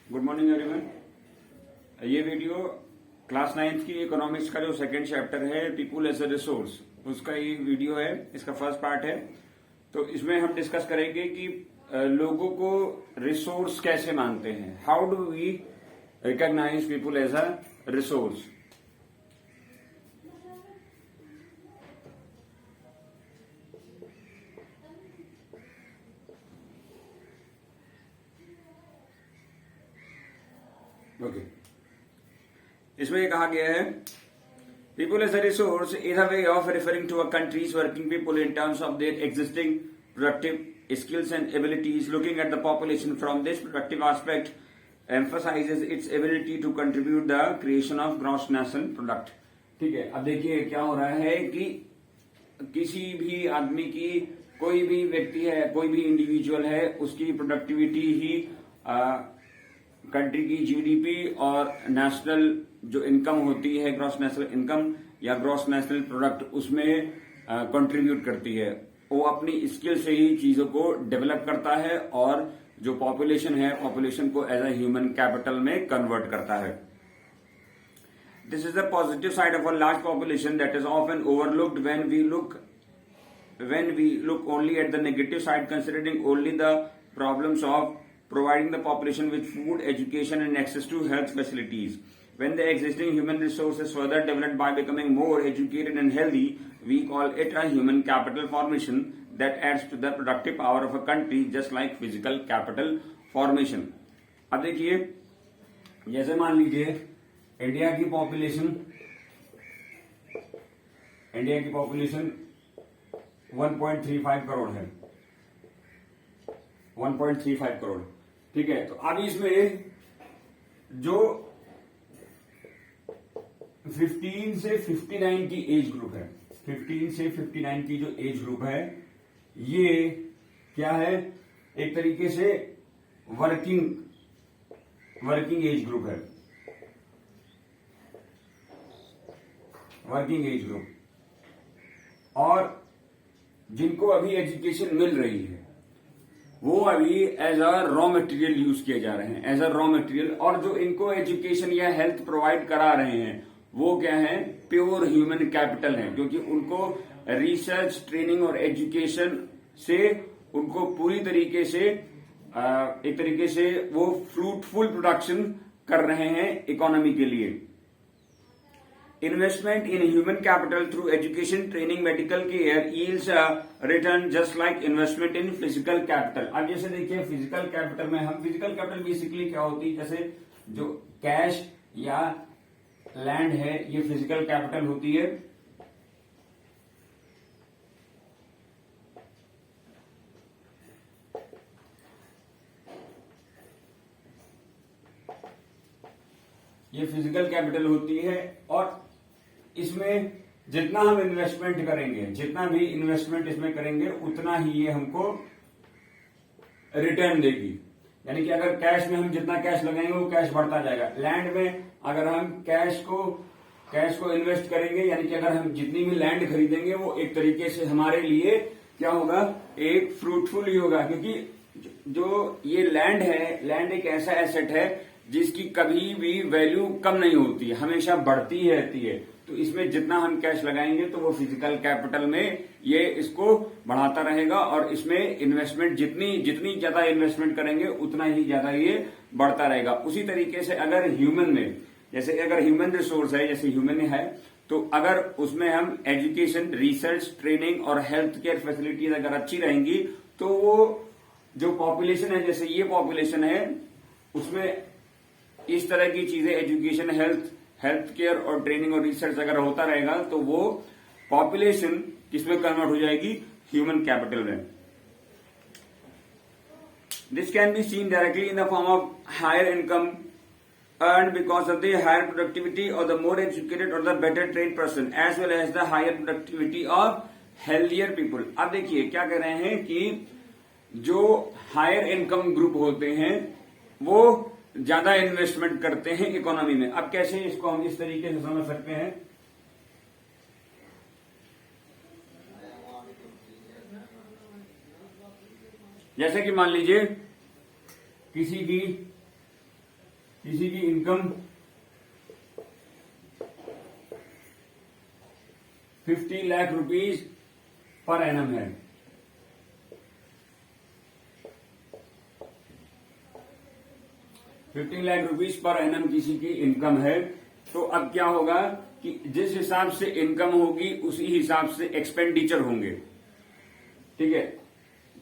Good morning everyone. ये video class 9th की economics का जो सेकंड चैप्टर है पीपुल एज अ रिसोर्स, उसका ये वीडियो है। इसका फर्स्ट पार्ट है। तो इसमें हम डिस्कस करेंगे कि लोगों को रिसोर्स कैसे मानते हैं। How do we recognise people as a resource. Okay, इसमें ये कहा गया है people as a resource is a way of referring to a country's working people in terms of their existing productive skills and abilities. Looking at the population from this productive aspect emphasizes its ability to contribute the creation of gross national product. ठीक है, अब देखिए क्या हो रहा है कि किसी भी आदमी की, कोई भी व्यक्ति है, कोई भी इंडिविजुअल है, उसकी प्रोडक्टिविटी ही कंट्री की जीडीपी और नेशनल जो इनकम होती है, ग्रॉस नेशनल इनकम या ग्रॉस नेशनल प्रोडक्ट, उसमें कंट्रीब्यूट करती है। वो अपनी स्किल से ही चीजों को डेवलप करता है और जो पॉपुलेशन है, पॉपुलेशन को एज अ ह्यूमन कैपिटल में कन्वर्ट करता है। This is the positive side of a large population that is often overlooked when we look only at the negative side, considering only the problems of providing the population with food, education and access to health facilities. When the existing human resource is further developed by becoming more educated and healthy, we call it a human capital formation that adds to the productive power of a country, just like physical capital formation. अब देखिए, जैसे मान लीजिए India की population 1.35 crore है। 1.35 करोड़, ठीक है। तो अब इसमें जो 15 से 59 की एज ग्रुप है, 15 से 59 की जो एज ग्रुप है, ये क्या है, एक तरीके से वर्किंग एज ग्रुप है। वर्किंग एज ग्रुप, और जिनको अभी एजुकेशन मिल रही है वो अभी as a raw material use किए जा रहे हैं, एज अ रॉ मटेरियल। और जो इनको एजुकेशन या हेल्थ प्रोवाइड करा रहे हैं वो क्या है, प्योर ह्यूमन कैपिटल है, क्योंकि उनको रिसर्च, ट्रेनिंग और एजुकेशन से उनको पूरी तरीके से एक तरीके से वो फ्रूटफुल प्रोडक्शन कर रहे हैं इकोनॉमी के लिए। Investment in human capital through education, training, medical care yields a return just like investment in physical capital. अब जैसे देखिए फिजिकल कैपिटल में, हम फिजिकल कैपिटल बेसिकली क्या होती है, जैसे जो कैश या लैंड है, ये फिजिकल कैपिटल होती है। ये फिजिकल कैपिटल होती है, और इसमें जितना हम इन्वेस्टमेंट करेंगे, जितना भी इन्वेस्टमेंट इसमें करेंगे, उतना ही ये हमको रिटर्न देगी। यानी कि अगर कैश में हम जितना कैश लगाएंगे वो कैश बढ़ता जाएगा। लैंड में अगर हम कैश को इन्वेस्ट करेंगे, यानी कि अगर हम जितनी भी लैंड खरीदेंगे वो एक तरीके से हमारे लिए क्या होगा, एक फ्रूटफुल ही होगा, क्योंकि जो ये लैंड है, लैंड एक ऐसा एसेट है जिसकी कभी भी वैल्यू कम नहीं होती है, हमेशा बढ़ती ही रहती है। तो इसमें जितना हम कैश लगाएंगे तो वो फिजिकल कैपिटल में ये इसको बढ़ाता रहेगा, और इसमें इन्वेस्टमेंट जितनी ज्यादा इन्वेस्टमेंट करेंगे उतना ही ज्यादा ये बढ़ता रहेगा। उसी तरीके से अगर ह्यूमन में, जैसे अगर ह्यूमन रिसोर्स है, जैसे ह्यूमन है, तो अगर उसमें हम एजुकेशन, रिसर्च, ट्रेनिंग और हेल्थ केयर फैसिलिटीज अगर अच्छी रहेंगी, तो वो जो पॉपुलेशन है, जैसे ये पॉपुलेशन है, उसमें इस तरह की चीजें, एजुकेशन, हेल्थ केयर और ट्रेनिंग और रिसर्च अगर होता रहेगा, तो वो पॉपुलेशन किसमें कन्वर्ट हो जाएगी, ह्यूमन कैपिटल में। This can be seen directly in the form of higher income earned because of the higher productivity or the more educated or the better trained person, as well as the higher productivity of healthier people. अब देखिए क्या कह रहे हैं कि जो higher income group होते हैं वो ज्यादा इन्वेस्टमेंट करते हैं इकोनॉमी में। अब कैसे इसको हम इस तरीके से समझ सकते हैं, जैसे कि मान लीजिए किसी की किसी की income 50 lakh rupees per annum है, 15 लाख रुपीज पर एनम किसी की इनकम है, तो अब क्या होगा कि जिस हिसाब से इनकम होगी उसी हिसाब से एक्सपेंडिचर होंगे। ठीक है,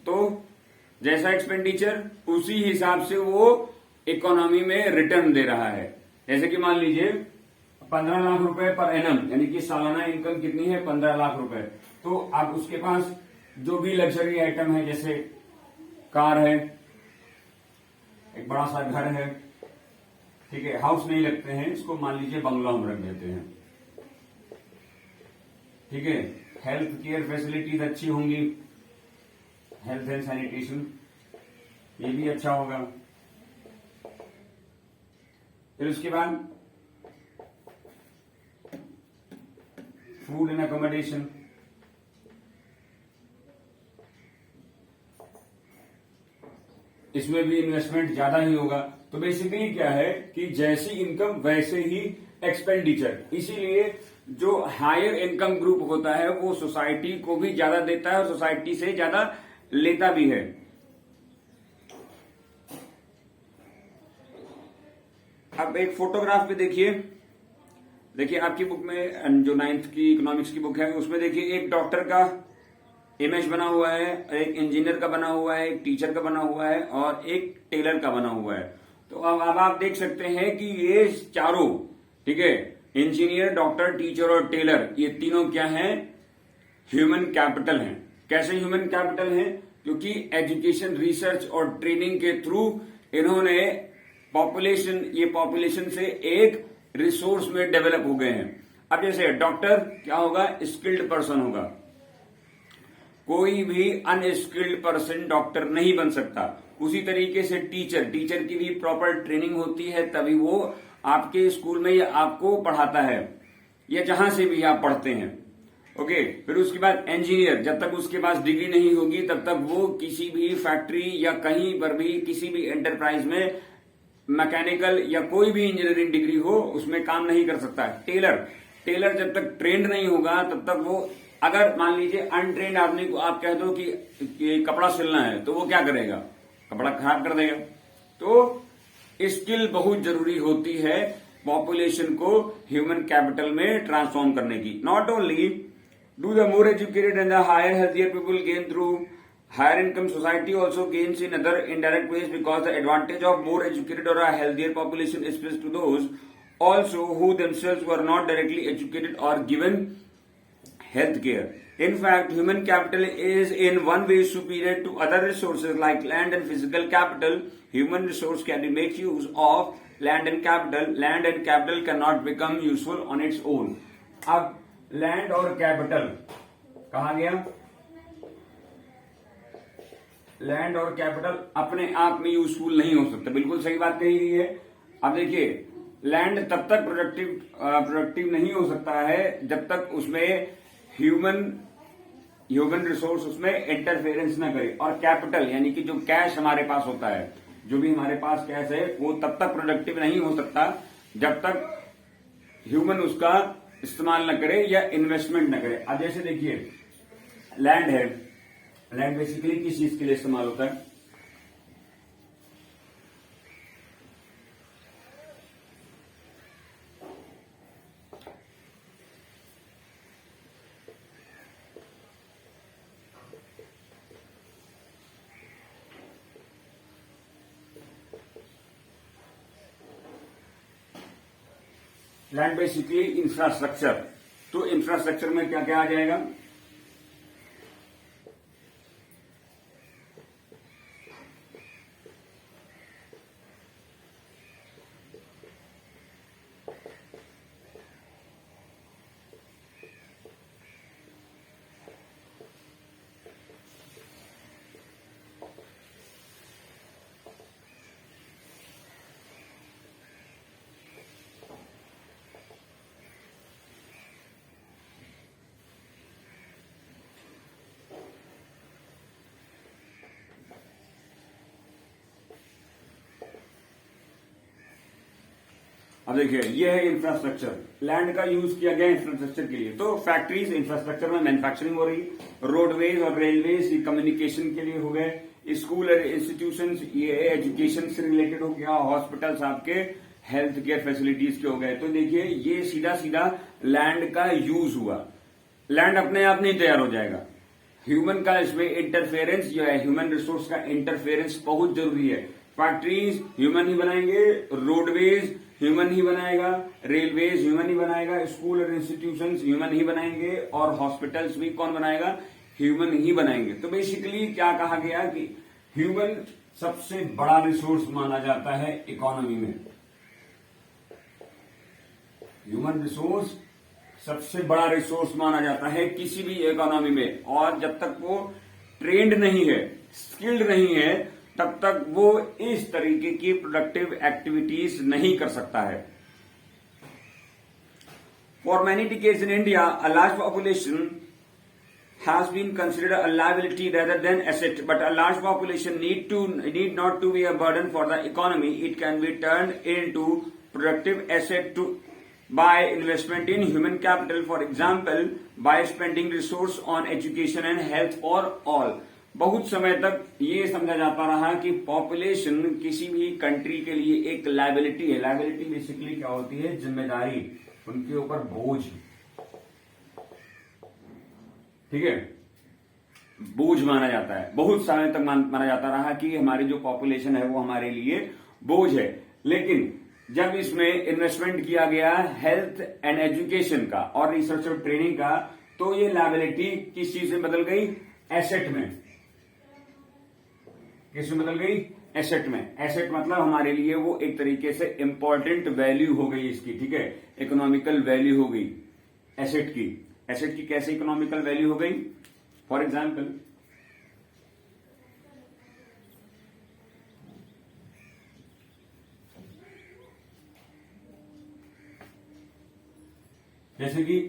तो जैसा एक्सपेंडिचर उसी हिसाब से वो इकोनॉमी में रिटर्न दे रहा है। जैसे कि मान लीजिए 15 लाख रुपए पर एनम, यानी कि सालाना इनकम कितनी है, 15 लाख रुपए। तो अब उसके पास जो भी लग्जरी आइटम है, जैसे कार है, एक बड़ा सा घर है, ठीक है, हाउस नहीं लगते हैं, इसको मान लीजिए बंगला हम रख देते हैं। ठीक है, हेल्थ केयर फैसिलिटीज अच्छी होंगी, हेल्थ एंड सैनिटेशन ये भी अच्छा होगा। फिर उसके बाद फूड एंड अकोमोडेशन, इसमें भी इन्वेस्टमेंट ज्यादा ही होगा। तो बेसिकली क्या है कि जैसी इनकम वैसे ही एक्सपेंडिचर, इसीलिए जो हायर इनकम ग्रुप होता है वो सोसाइटी को भी ज्यादा देता है और सोसाइटी से ज्यादा लेता भी है। अब एक फोटोग्राफ पे देखिए आपकी बुक में जो 9th की इकोनॉमिक्स की बुक है उसमें देखिए एक डॉक्टर का इमेज बना हुआ है, एक इंजीनियर का बना हुआ है, एक टीचर का बना हुआ है और एक टेलर का बना हुआ है। तो अब आप देख सकते हैं कि ये चारों, ठीक है, इंजीनियर, डॉक्टर, टीचर और टेलर, ये तीनों क्या हैं, ह्यूमन कैपिटल हैं। कैसे ह्यूमन कैपिटल हैं? क्योंकि एजुकेशन, रिसर्च और ट्रेनिंग के थ्रू इन्होंने पॉपुलेशन से एक रिसोर्स में डेवलप हो गए हैं। अब जैसे डॉक्टर क्या होगा, स्किल्ड पर्सन होगा, कोई भी अनस्किल्ड पर्सन डॉक्टर नहीं बन सकता। उसी तरीके से टीचर की भी प्रॉपर ट्रेनिंग होती है, तभी वो आपके स्कूल में या आपको पढ़ाता है या जहां से भी आप पढ़ते हैं। ओके, फिर उसके बाद इंजीनियर, जब तक उसके पास डिग्री नहीं होगी तब तक वो किसी भी फैक्ट्री या कहीं पर भी किसी भी एंटरप्राइज में मैकेनिकल या कोई भी इंजीनियरिंग डिग्री हो उसमें काम नहीं कर सकता। टेलर जब तक ट्रेंड नहीं होगा तब तक वो, अगर मान लीजिए अनट्रेंड आदमी को आप कह दो कि कपड़ा सिलना है तो वो क्या करेगा, कपड़ा खराब कर देगा। तो स्किल बहुत जरूरी होती है पॉपुलेशन को ह्यूमन कैपिटल में ट्रांसफॉर्म करने की। Not only do the more educated and the higher healthier people gain through higher income, society also gains in other indirect ways because the advantage of more educated or a healthier population is spread to those also who themselves were not directly educated or given health care. In fact, human capital is in one way superior to other resources like land and physical capital. Human resource can make use of land and capital. Land and capital cannot become useful on its own. अब land और capital कहा गया, land और capital अपने आप में useful नहीं हो सकता। बिल्कुल सही बात कही गई है। अब देखिए, लैंड तब तक प्रोडक्टिव नहीं हो सकता है जब तक उसमें ह्यूमन रिसोर्स उसमें इंटरफेरेंस ना करे, और कैपिटल यानी कि जो कैश हमारे पास होता है, जो भी हमारे पास कैश है, वो तब तक प्रोडक्टिव नहीं हो सकता जब तक ह्यूमन उसका इस्तेमाल न करे या इन्वेस्टमेंट न करे। अब जैसे देखिए, लैंड है, लैंड बेसिकली किस चीज के लिए इस्तेमाल होता है? Land basically infrastructure. तो इंफ्रास्ट्रक्चर में क्या क्या आ जाएगा? अब देखिए ये है इंफ्रास्ट्रक्चर, लैंड का यूज किया गया इंफ्रास्ट्रक्चर के लिए। तो फैक्ट्रीज इंफ्रास्ट्रक्चर में मैन्युफैक्चरिंग हो रही है, रोडवेज और रेलवेज ये कम्युनिकेशन के लिए हो गए, स्कूल और इंस्टीट्यूशन ये एजुकेशन से रिलेटेड हो गया, हॉस्पिटल्स आपके हेल्थ केयर फैसिलिटीज के हो गए। तो देखिए ये सीधा सीधा लैंड का यूज हुआ, लैंड अपने आप नहीं तैयार हो जाएगा, ह्यूमन का इसमें इंटरफेरेंस जो है, ह्यूमन रिसोर्स का इंटरफेरेंस बहुत जरूरी है। फैक्ट्रीज ह्यूमन ही बनाएंगे, रोडवेज ह्यूमन ही बनाएगा, रेलवेज ह्यूमन ही बनाएगा, स्कूल और इंस्टीट्यूशंस ह्यूमन ही बनाएंगे, और हॉस्पिटल्स भी कौन बनाएगा, ह्यूमन ही बनाएंगे। तो बेसिकली क्या कहा गया कि ह्यूमन सबसे बड़ा रिसोर्स माना जाता है इकोनॉमी में, ह्यूमन रिसोर्स सबसे बड़ा रिसोर्स माना जाता है किसी भी इकोनॉमी में, और जब तक वो ट्रेंड नहीं है, स्किल्ड नहीं है, तब तक वो इस तरीके की प्रोडक्टिव एक्टिविटीज नहीं कर सकता है। For many decades in India a large population has been considered a liability rather than asset, but a large population need not to be a burden for the economy. It can be turned into productive asset to by investment in human capital, for example by spending resource on education and health for all. बहुत समय तक ये समझा जाता रहा कि population किसी भी कंट्री के लिए एक लायबिलिटी है। लायबिलिटी बेसिकली क्या होती है, जिम्मेदारी, उनके ऊपर बोझ, ठीक है, बोझ माना जाता है। बहुत समय तक माना जाता रहा कि हमारी जो पॉपुलेशन है वो हमारे लिए बोझ है, लेकिन जब इसमें इन्वेस्टमेंट किया गया हेल्थ एंड एजुकेशन का और रिसर्च और ट्रेनिंग का, तो ये लायबिलिटी किस चीज में बदल गई, एसेट में। किस में बदल गई, एसेट में। एसेट मतलब हमारे लिए वो एक तरीके से इंपॉर्टेंट वैल्यू हो गई इसकी, ठीक है, इकोनॉमिकल वैल्यू हो गई एसेट की। एसेट की कैसे इकोनॉमिकल वैल्यू हो गई, फॉर एग्जाम्पल जैसे कि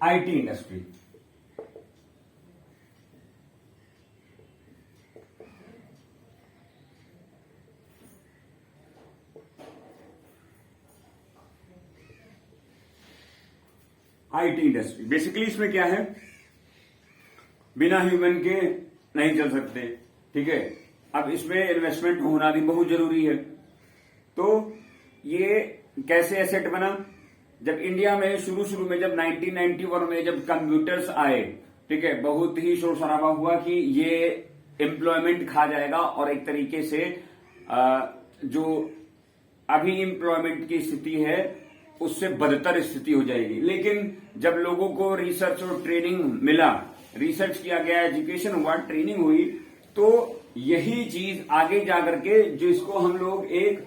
IT industry, IT industry basically इसमें क्या है, बिना ह्यूमन के नहीं चल सकते, ठीक है। अब इसमें इन्वेस्टमेंट होना भी बहुत जरूरी है। तो ये कैसे एसेट बना, जब इंडिया में शुरू में जब 1991 में जब कंप्यूटर्स आए, ठीक है, बहुत ही शोर शराबा हुआ कि ये एम्प्लॉयमेंट खा जाएगा और एक तरीके से जो अभी एम्प्लॉयमेंट की स्थिति है उससे बदतर स्थिति हो जाएगी। लेकिन जब लोगों को रिसर्च और ट्रेनिंग मिला, रिसर्च किया गया, एजुकेशन हुआ, ट्रेनिंग हुई, तो यही चीज आगे जाकर के जिसको हम लोग एक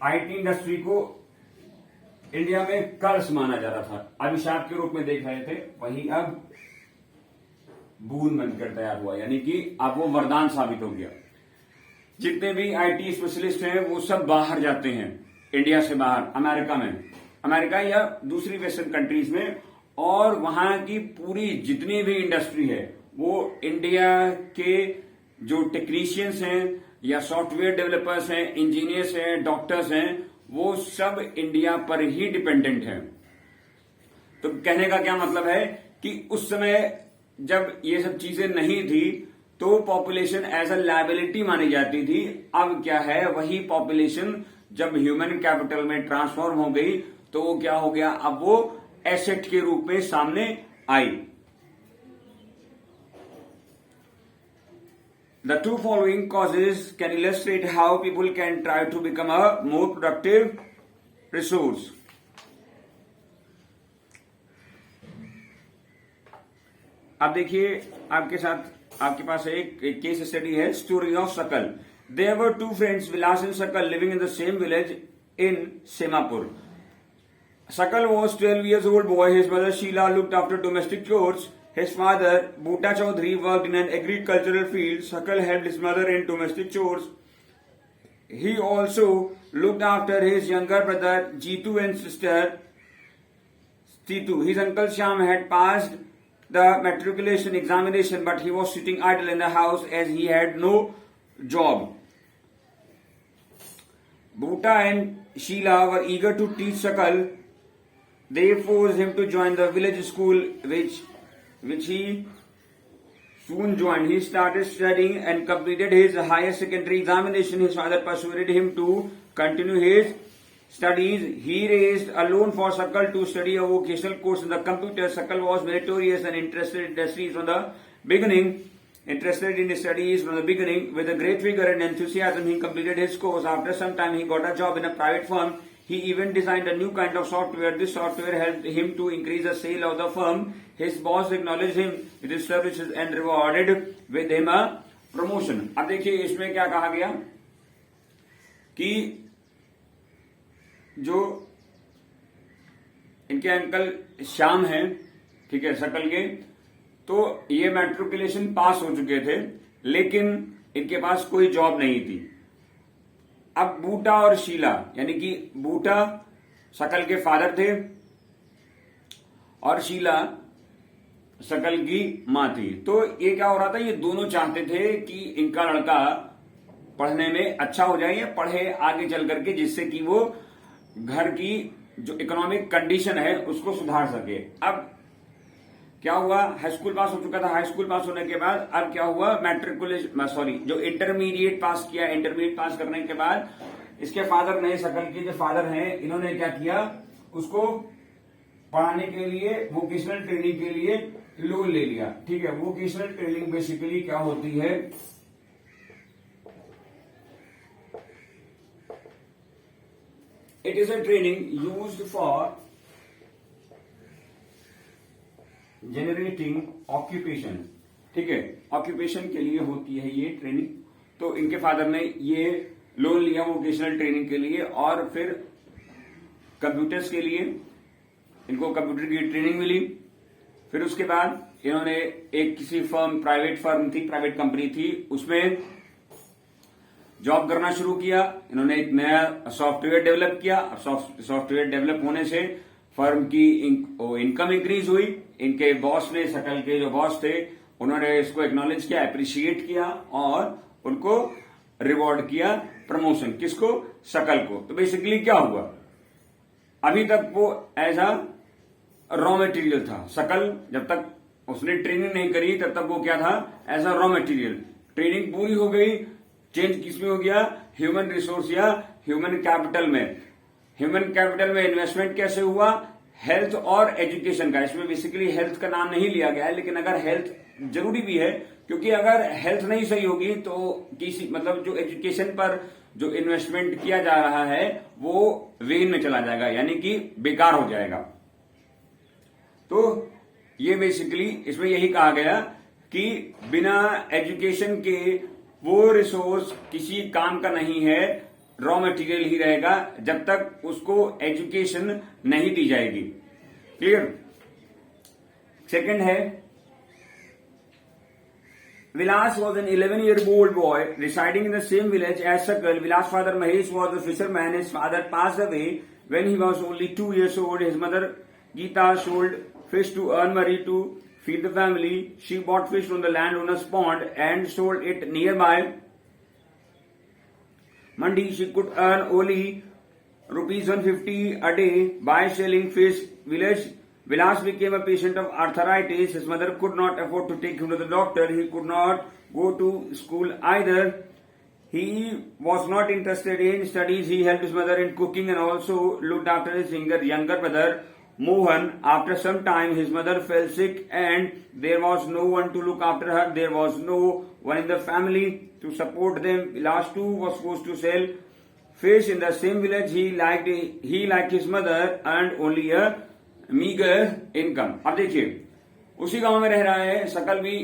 आईटी इंडस्ट्री को इंडिया में कर्ज माना जा रहा था, अभिशाप के रूप में देख रहे थे, वही अब बूंद बनकर तैयार हुआ, यानी कि अब वो वरदान साबित हो गया। जितने भी आईटी स्पेशलिस्ट हैं वो सब बाहर जाते हैं, इंडिया से बाहर, अमेरिका या दूसरी वेस्टर्न कंट्रीज में, और वहां की पूरी जितनी भी इंडस्ट्री है वो इंडिया के जो टेक्नीशियंस हैं या सॉफ्टवेयर डेवलपर्स हैं, इंजीनियर्स हैं, डॉक्टर्स हैं, वो सब इंडिया पर ही डिपेंडेंट हैं। तो कहने का क्या मतलब है कि उस समय जब ये सब चीजें नहीं थी तो पॉपुलेशन एज अ लायबिलिटी मानी जाती थी। अब क्या है, वही पॉपुलेशन जब ह्यूमन कैपिटल में ट्रांसफॉर्म हो गई तो वो क्या हो गया, अब वो एसेट के रूप में सामने आई। The two following causes can illustrate how people can try to become a more productive resource. अब देखिए आपके पास एक केस स्टडी है, स्टोरी ऑफ सकल। There were two friends, Vilas and Sakal, living in the same village in Semapur. Sakal was 12 years old boy. His mother Sheila looked after domestic chores. His father Bhuta Chaudhary worked in an agricultural field. Sakal helped his mother in domestic chores. He also looked after his younger brother Jitu and sister Titu. His uncle Shyam had passed the matriculation examination, but he was sitting idle in the house as he had no job. Bhuta and Sheila were eager to teach Sakal. They forced him to join the village school, which he soon joined. He started studying and completed his higher secondary examination. His father persuaded him to continue his studies. He raised a loan for Sakal to study a vocational course in the computer. Sakal was meritorious and interested in studies from the beginning. With a great vigor and enthusiasm, he completed his course. After some time, he got a job in a private firm. He even designed a new kind of software. This software helped him to increase the sale of the firm. His boss acknowledged him with his services and rewarded with him a promotion. अब देखिए इसमें क्या कहा गया कि जो इनके uncle Shyam हैं, ठीक है, सकल के, तो ये मैट्रिकुलेशन पास हो चुके थे, लेकिन इनके पास कोई जॉब नहीं थी। अब बूटा और शीला, यानी कि बूटा सकल के फादर थे और शीला सकल की मां थी। तो ये क्या हो रहा था, ये दोनों चाहते थे कि इनका लड़का पढ़ने में अच्छा हो जाए या पढ़े आगे चल करके, जिससे कि वो घर की जो इकोनॉमिक कंडीशन है उसको सुधार सके। अब क्या हुआ, हाई स्कूल पास हो चुका था। हाई स्कूल पास होने के बाद अब क्या हुआ, जो इंटरमीडिएट पास किया। इंटरमीडिएट पास करने के बाद इसके फादर ने, सकल के जो फादर हैं, इन्होंने क्या किया, उसको पढ़ाने के लिए, वोकेशनल ट्रेनिंग के लिए लोन ले लिया। ठीक है, वोकेशनल ट्रेनिंग बेसिकली क्या होती है, it is a training used for generating occupation. ठीक है, ऑक्यूपेशन के लिए होती है ये ट्रेनिंग। तो इनके फादर ने ये लोन लिया वोकेशनल ट्रेनिंग के लिए, और फिर कंप्यूटर्स के लिए इनको कंप्यूटर की ट्रेनिंग मिली। फिर उसके बाद इन्होंने एक किसी फर्म, प्राइवेट कंपनी थी, उसमें जॉब करना शुरू किया। इन्होंने एक नया सॉफ्टवेयर डेवलप किया। सॉफ्टवेयर डेवलप होने से फर्म की इनकम इंक्रीज हुई। इनके बॉस ने, सकल के जो बॉस थे, उन्होंने इसको एक्नॉलेज किया, अप्रिशिएट किया और उनको रिवॉर्ड किया, प्रमोशन। किसको, सकल को। तो बेसिकली क्या हुआ, अभी तक वो एज अ रॉ मटेरियल था। सकल जब तक उसने ट्रेनिंग नहीं करी तब तक वो क्या था, as a raw material. Training पूरी हो गई, चेंज किसमें हो गया, ह्यूमन रिसोर्स या ह्यूमन कैपिटल में। ह्यूमन कैपिटल में इन्वेस्टमेंट कैसे हुआ, हेल्थ और एजुकेशन का। इसमें बेसिकली हेल्थ का नाम नहीं लिया गया है, लेकिन अगर हेल्थ जरूरी भी है, क्योंकि अगर हेल्थ नहीं सही होगी तो जो एजुकेशन पर जो इन्वेस्टमेंट किया जा रहा है वो वेन में चला जाएगा, यानी कि बेकार हो जाएगा। तो ये बेसिकली इसमें यही कहा गया कि बिना एजुकेशन के वो रिसोर्स किसी काम का नहीं है, रॉ मटेरियल ही रहेगा जब तक उसको एजुकेशन नहीं दी जाएगी। क्लियर। सेकंड है, Vilas was an 11-year-old boy residing in the same village as Sakal. Vilas' father Mahesh was a fisherman. His father passed away when he was only 2 years old. His mother Geeta sold fish to earn money to feed the family. She bought fish from the landowner's pond and sold it nearby Mandi. She could earn only rupees 150 a day by selling fish. Vilas became a patient of arthritis. His mother could not afford to take him to the doctor. He could not go to school either. He was not interested in studies. He helped his mother in cooking and also looked after his younger brother Mohan. After some time, his mother fell sick and there was no one to look after her. There was no one in the family to support them. Vilas too was forced to sell fish in the same village. He like his mother earned only a meagre income. अब देखिए, उसी गांव में रह रहा है सकल भी।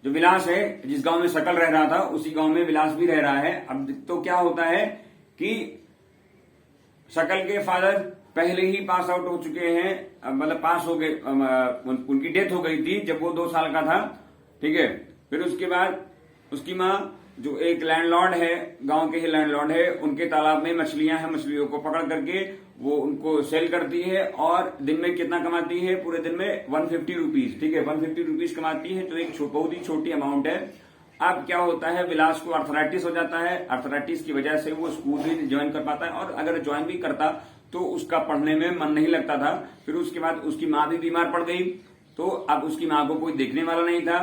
जो विलास है, जिस गांव में सकल रह रहा था, उसी गांव में विलास भी रह रहा है। अब तो क्या होता है कि सकल के फादर पहले ही पास आउट हो चुके हैं, मतलब पास हो गए, उनकी डेथ हो गई थी जब वो 2 साल का था। ठीक है, फिर उसके बाद उसकी माँ, जो एक लैंडलॉर्ड है, गांव के ही लैंडलॉर्ड है, उनके तालाब में मछलियां हैं, मछलियों को पकड़ करके वो उनको सेल करती है और दिन में कितना कमाती है, पूरे दिन में 150 रुपीज। ठीक है, 150 रुपीज कमाती है, जो एक बहुत ही छोटी अमाउंट है। अब क्या होता है, विलास को अर्थराइटिस हो जाता है। अर्थराइटिस की वजह से वो स्कूल भी ज्वाइन कर पाता है, और अगर ज्वाइन भी करता तो उसका पढ़ने में मन नहीं लगता था। फिर उसके बाद उसकी माँ भी बीमार पड़ गई, तो अब उसकी माँ को कोई देखने वाला नहीं था,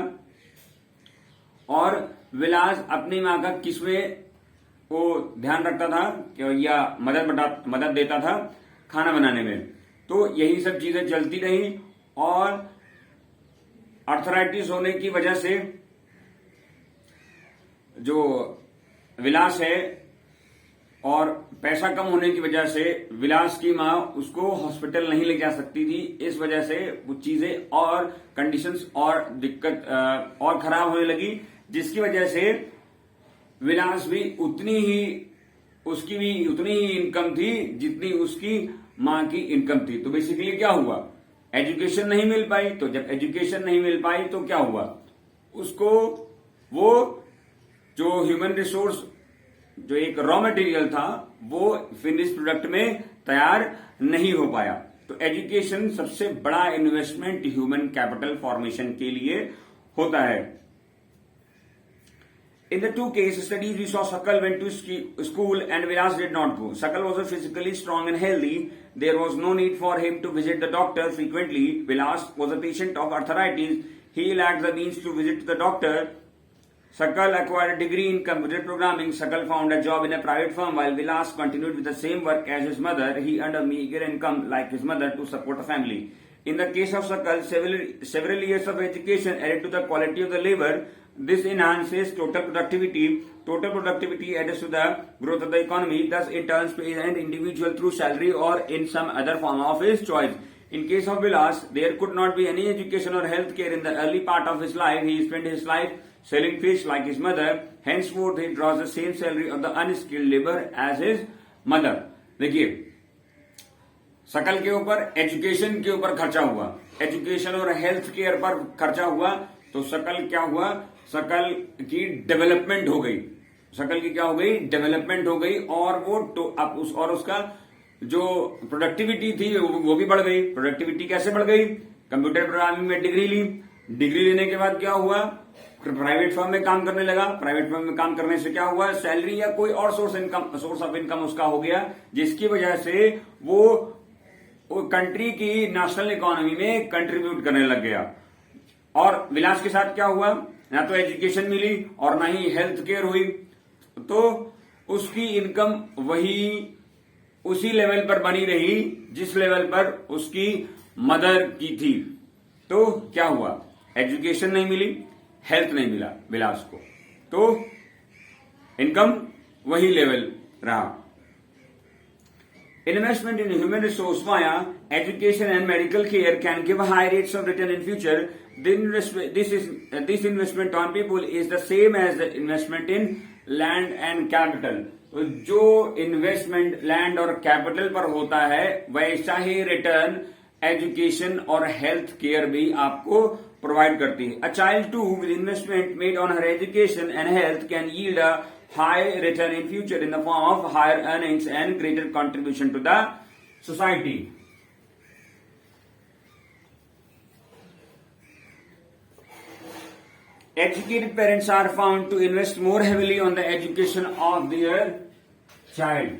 और विलास अपनी माँ का किसमें वो ध्यान रखता था कि या मदद देता था खाना बनाने में। तो यही सब चीजें चलती रही, और अर्थराइटिस होने की वजह से जो विलास है और पैसा कम होने की वजह से विलास की माँ उसको हॉस्पिटल नहीं ले जा सकती थी। इस वजह से वो चीजें और कंडीशंस और दिक्कत और खराब होने लगी, जिसकी वजह से विलास भी उसकी भी उतनी ही इनकम थी जितनी उसकी माँ की इनकम थी। तो बेसिकली क्या हुआ, एजुकेशन नहीं मिल पाई। तो जब एजुकेशन नहीं मिल पाई तो क्या हुआ, उसको वो जो ह्यूमन रिसोर्स जो एक रॉ मटेरियल था वो फिनिश प्रोडक्ट में तैयार नहीं हो पाया। तो एजुकेशन सबसे बड़ा इन्वेस्टमेंट ह्यूमन कैपिटल फॉर्मेशन के लिए होता है। In the two case studies, we saw Sakal went to school and Vilas did not go. Sakal was physically strong and healthy. There was no need for him to visit the doctor frequently. Vilas was a patient of arthritis. He lacked the means to visit the doctor. Sakal acquired a degree in computer programming. Sakal found a job in a private firm while Vilas continued with the same work as his mother. He earned a meager income like his mother to support a family. In the case of Sakal, several years of education added to the quality of the labor. This enhances total productivity. Total productivity adds to the growth of the economy. Thus, it turns to an individual through salary or in some other form of his choice. In case of Vilas, there could not be any education or health care in the early part of his life. He spent his life selling fish like his mother. Henceforth, he draws the same salary of the unskilled labor as his mother. देखिए, सकल के ऊपर education के ऊपर खर्चा हुआ, education और health care पर खर्चा हुआ, तो सकल क्या हुआ, सकल की डेवलपमेंट हो गई। सकल की क्या हो गई, डेवलपमेंट हो गई, और वो तो अब उसका जो प्रोडक्टिविटी थी वो भी बढ़ गई। प्रोडक्टिविटी कैसे बढ़ गई, कंप्यूटर प्रोग्रामिंग में डिग्री ली। डिग्री लेने के बाद क्या हुआ, प्राइवेट फर्म में काम करने लगा। प्राइवेट फर्म में काम करने से क्या हुआ, सैलरी या कोई और सोर्स ऑफ इनकम उसका हो गया, जिसकी वजह से वो कंट्री की नेशनल इकोनॉमी में कंट्रीब्यूट करने लग गया। और विलास के साथ क्या हुआ, ना तो एजुकेशन मिली और ना ही हेल्थ केयर हुई, तो उसकी इनकम उसी लेवल पर बनी रही जिस लेवल पर उसकी मदर की थी। तो क्या हुआ, एजुकेशन नहीं मिली, हेल्थ नहीं मिला विलास को, तो इनकम वही लेवल रहा। Investment in human resource via education and medical care can give high rates of return in future. This investment on people is the same as the investment in land and capital. तो जो investment land और capital पर होता है वैसा ही return education और health care भी आपको प्रोवाइड करती है। A child too with investment made on her education and health can yield a high return in future in the form of higher earnings and greater contribution to the society. Educated parents are found to invest more heavily on the education of their child.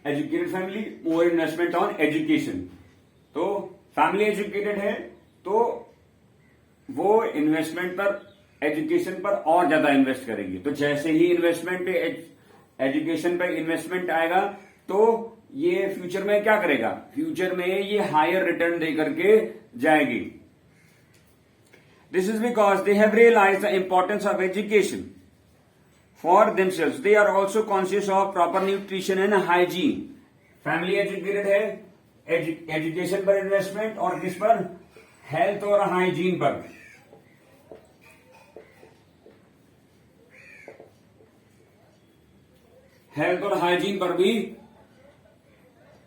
Educated family, more investment on education. तो family educated है तो वो investment पर, education पर और ज्यादा invest करेगी। तो जैसे ही इन्वेस्टमेंट पे एजुकेशन पर इन्वेस्टमेंट आएगा तो ये फ्यूचर में क्या करेगा, फ्यूचर में ये हायर रिटर्न दे करके जाएगी। This is because they have realised the importance of education for themselves. They are also conscious of proper nutrition and hygiene. Family educated है, एजुकेशन पर इन्वेस्टमेंट और किस पर, हेल्थ और हाइजीन पर। हेल्थ और हाइजीन पर भी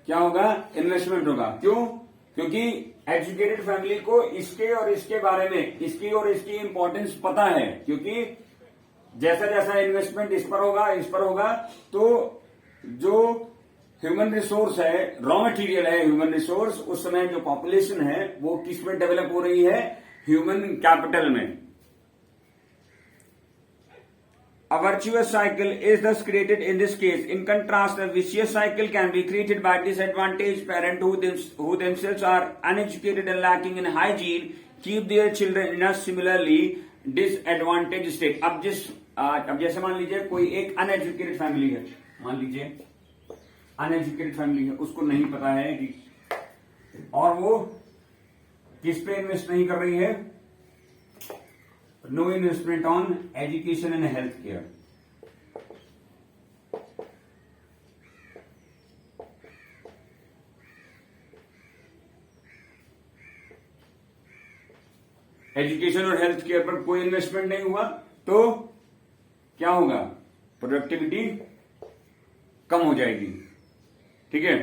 क्या होगा, इन्वेस्टमेंट होगा। क्यों? क्योंकि एजुकेटेड फैमिली को इसके और इसके बारे में, इसकी और इसकी इंपॉर्टेंस पता है, क्योंकि जैसा जैसा इन्वेस्टमेंट इस पर होगा, तो जो ह्यूमन रिसोर्स है, रॉ मटेरियल है ह्यूमन रिसोर्स, उस समय जो पॉपुलेशन है वो किस में डेवलप हो रही है, ह्यूमन कैपिटल में। A virtuous cycle is thus created in this case. In contrast, a vicious cycle can be created by disadvantaged parents who themselves are uneducated and lacking in hygiene, keep their children in a similarly disadvantaged state. अब जैसे मान लीजिए कोई एक uneducated family है, मान लीजिए uneducated family है, उसको नहीं पता है कि, और वो किस पे इन्वेस्ट नहीं कर रही है, no investment on education and health care. Education और हेल्थ केयर पर कोई इन्वेस्टमेंट नहीं हुआ तो क्या होगा, प्रोडक्टिविटी कम हो जाएगी। ठीक है,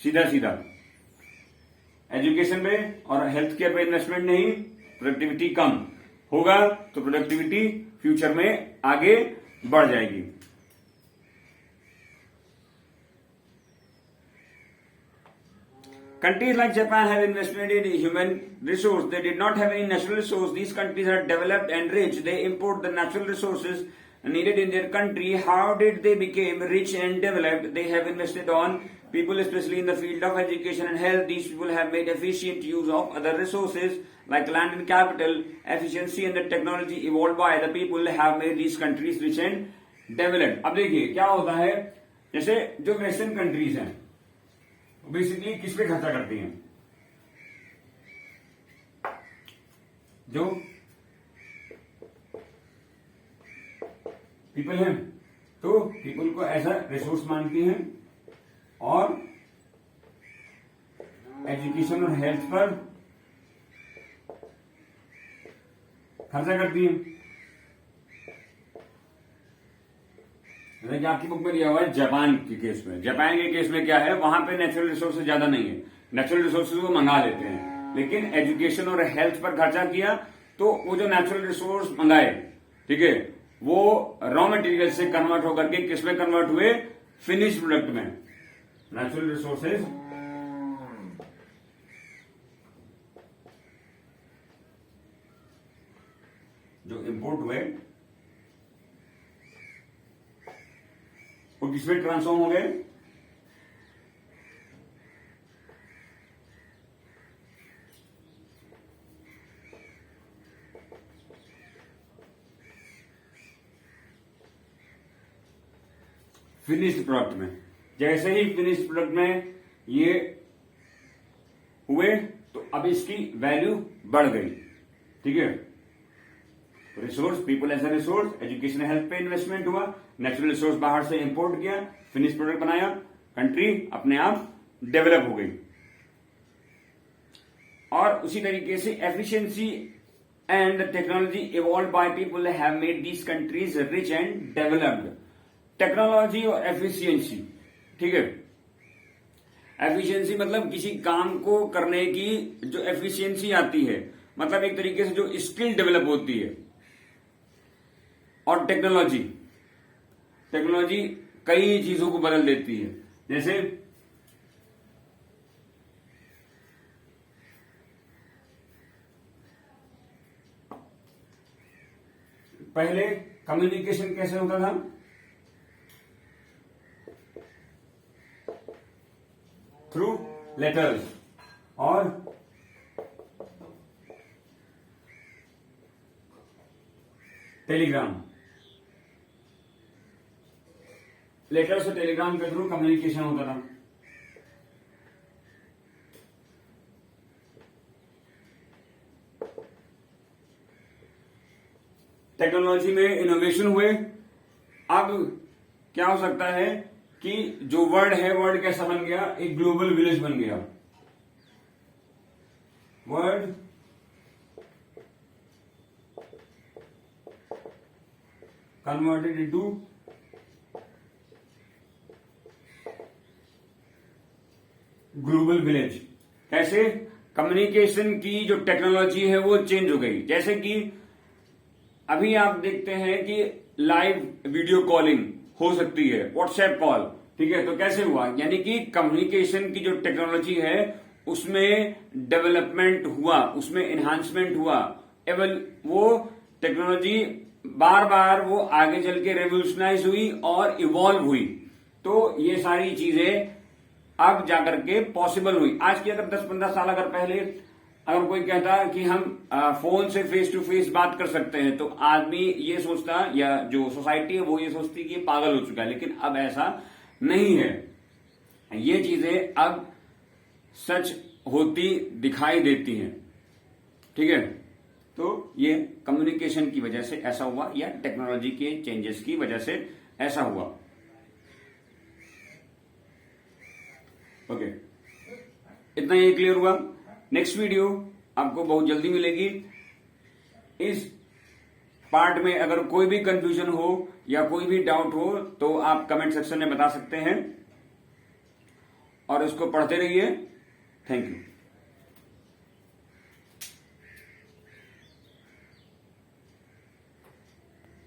सीधा सीधा एजुकेशन पे और हेल्थ केयर पे इन्वेस्टमेंट नहीं, प्रोडक्टिविटी कम होगा, तो प्रोडक्टिविटी फ्यूचर में आगे बढ़ जाएगी। Countries like Japan have invested in human resource. They did not have any natural resource. These countries are developed and rich. They import the natural resources needed in their country. How did they become rich and developed? They have invested on people, especially in the field of education and health. These people have made efficient use of other resources like land and capital. Efficiency and the technology evolved by the people have made these countries rich and developed. अब देखिए क्या होता है, जैसे जो western countries हैं basically किस पे खर्चा करती हैं, जो पीपल हैं, तो पीपल को ऐसा रिसोर्स मानती हैं और एजुकेशन और हेल्थ पर खर्चा करती हैं। जैसे कि आपकी बुक में दिया हुआ है जापान के केस में, जापान के केस में क्या है, वहां पे नेचुरल रिसोर्सेज ज्यादा नहीं है, नेचुरल रिसोर्सेज को मंगा लेते हैं, लेकिन एजुकेशन और हेल्थ पर खर्चा किया तो वो जो नेचुरल रिसोर्स मंगाए, ठीक है, वो रॉ मटेरियल से कन्वर्ट होकर के किस में कन्वर्ट हुए, फिनिश प्रोडक्ट में। नेचुरल रिसोर्सेज जो इंपोर्ट हुए वो किसमें ट्रांसफॉर्म हो गए, फिनिश्ड प्रोडक्ट में। जैसे ही फिनिश्ड प्रोडक्ट में ये हुए तो अब इसकी वैल्यू बढ़ गई। ठीक है, resource, people as a resource, education health पे इन्वेस्टमेंट हुआ, नेचुरल रिसोर्स बाहर से इंपोर्ट किया, फिनिश प्रोडक्ट बनाया, कंट्री अपने आप डेवलप हो गई। और उसी तरीके से efficiency and technology evolve by people have made these countries rich and developed. Technology और एफिशिएंसी, ठीक है, एफिशिएंसी मतलब किसी काम को करने की जो एफिशिएंसी आती है, मतलब एक तरीके से जो स्किल डेवलप होती है। और टेक्नोलॉजी, टेक्नोलॉजी कई चीजों को बदल देती है। जैसे पहले कम्युनिकेशन कैसे होता था, थ्रू लेटर्स और टेलीग्राम। लेटर से टेलीग्राम के थ्रू कम्युनिकेशन होता था। टेक्नोलॉजी में इनोवेशन हुए। अब क्या हो सकता है कि जो वर्ड है, वर्ड कैसा बन गया, एक ग्लोबल विलेज बन गया। Word converted into global village. कैसे? कम्युनिकेशन की जो टेक्नोलॉजी है वो चेंज हो गई। जैसे कि अभी आप देखते हैं कि लाइव वीडियो कॉलिंग हो सकती है, व्हाट्सएप कॉल, ठीक है। तो कैसे हुआ? यानी कि कम्युनिकेशन की जो टेक्नोलॉजी है उसमें डेवलपमेंट हुआ, उसमें एनहांसमेंट हुआ। एवं वो टेक्नोलॉजी बार बार वो आगे चल के रेवोल्यूशनाइज हुई और इवॉल्व हुई। तो ये सारी चीजें अब जाकर के पॉसिबल हुई। आज की अगर 10-15 साल अगर पहले अगर कोई कहता कि हम फोन से फेस टू फेस बात कर सकते हैं, तो आदमी ये सोचता, या जो सोसाइटी है वो ये सोचती कि ये पागल हो चुका है। लेकिन अब ऐसा नहीं है, ये चीजें अब सच होती दिखाई देती हैं, ठीक है। तो ये कम्युनिकेशन की वजह से ऐसा हुआ, या टेक्नोलॉजी के चेंजेस की वजह से ऐसा हुआ। ओके, इतना ये क्लियर हुआ। नेक्स्ट वीडियो आपको बहुत जल्दी मिलेगी। इस पार्ट में अगर कोई भी कंफ्यूजन हो या कोई भी डाउट हो तो आप कमेंट सेक्शन में बता सकते हैं, और इसको पढ़ते रहिए। Thank you.